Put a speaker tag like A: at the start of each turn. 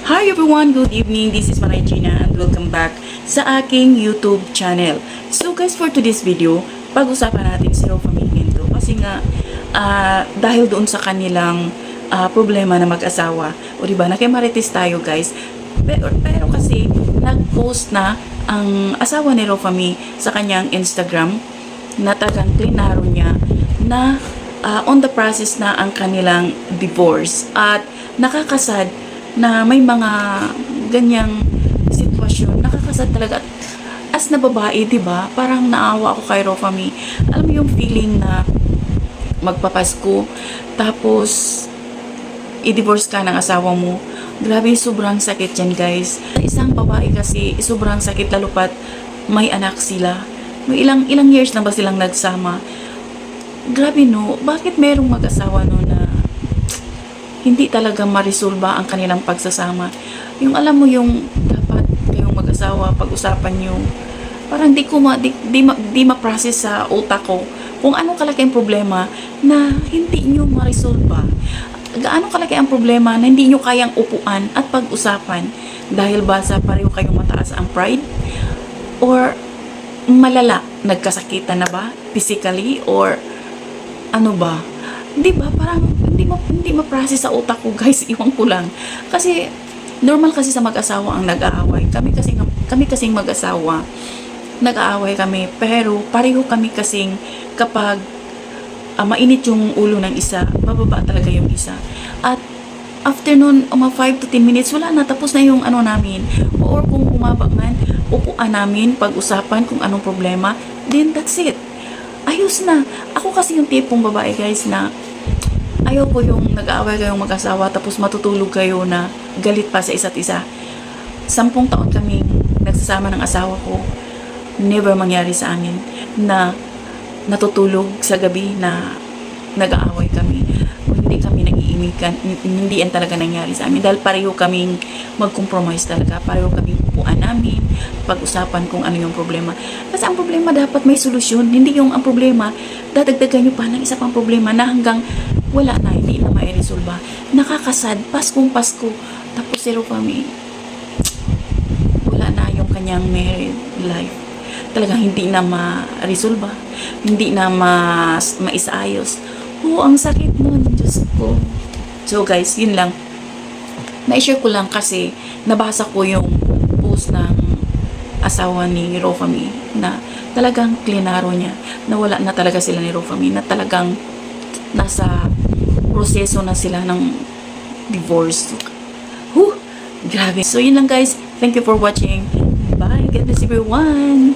A: Hi everyone, good evening. This is Maray Gina and welcome back sa aking YouTube channel. So guys, for today's video, pag-usapan natin si Rofa Mingento kasi nga dahil doon sa kanilang problema na mag-asawa. O diba, nakimarites tayo guys. Pero kasi nag-post na ang asawa ni Rofa Mi sa kanyang Instagram na tagang klinaro niya na on the process na ang kanilang divorce at nakakasad na may mga ganyang sitwasyon. Nakakasad talaga. As na babae, diba? Parang naawa ako kay Rofa Mi. Alam mo yung feeling na magpapasko, tapos i-divorce ka ng asawa mo. Grabe, sobrang sakit yan, guys. Isang babae kasi, sobrang sakit, lalo pat may anak sila. May ilang years na ba silang nagsama? Grabe, no? Bakit merong mag-asawa, no, na hindi talaga marisolba ang kanilang pagsasama? Yung alam mo, yung dapat kayong mag-asawa, pag-usapan nyo. Parang di ma-process sa utak ko kung anong kalaki ang problema na hindi nyo marisolba. Gaano kalaki ang problema na hindi nyo kayang upuan at pag-usapan dahil ba sa pareho kayong mataas ang pride? Or malala, nagkasakitan na ba? Physically? Or ano ba? Di ba? Parang hindi ma-process sa utak ko, guys. Iwan ko lang. Kasi normal kasi sa mag-asawa ang nag-aaway. Kami kasing mag-asawa, nag-aaway kami. Pero pareho kami kasing kapag mainit yung ulo ng isa, bababa talaga yung isa. At after nun, 5 to 10 minutes, wala na, tapos na yung ano namin. Or kung umaba man, upuan namin, pag-usapan kung anong problema, then that's it. Ayos na. Ako kasi yung tipong babae, guys, na ayaw ko yung nag-aaway kayong mag-asawa, tapos matutulog kayo na galit pa sa isa't isa. 10 taon kaming nagsasama ng asawa ko, never mangyari sa amin na natutulog sa gabi na nag-aaway kami o hindi kami nag-iimikan. Hindi yan talaga nangyari sa amin dahil pareho kaming mag-compromise talaga, pareho kaming upuan namin, pag-usapan kung ano yung problema. Kasi ang problema dapat may solusyon, hindi yung ang problema dadagdagan nyo pa ng isa pang problema na hanggang wala na, hindi na mai-resolve. Nakakasad, Paskong Pasko, tapos si Rofa Mi wala na yung kanyang married life. Talagang hindi na ma-resolve, hindi na maisayos. Oo, ang sakit nun, Diyos ko. So guys, yun lang. Na-share ko lang kasi nabasa ko yung post ng asawa ni Rofa Mi na talagang klinaro niya na wala na talaga sila ni Rofa Mi, na talagang nasa proseso na sila ng divorce. Grabe. So yun lang guys. Thank you for watching. Bye. God bless everyone.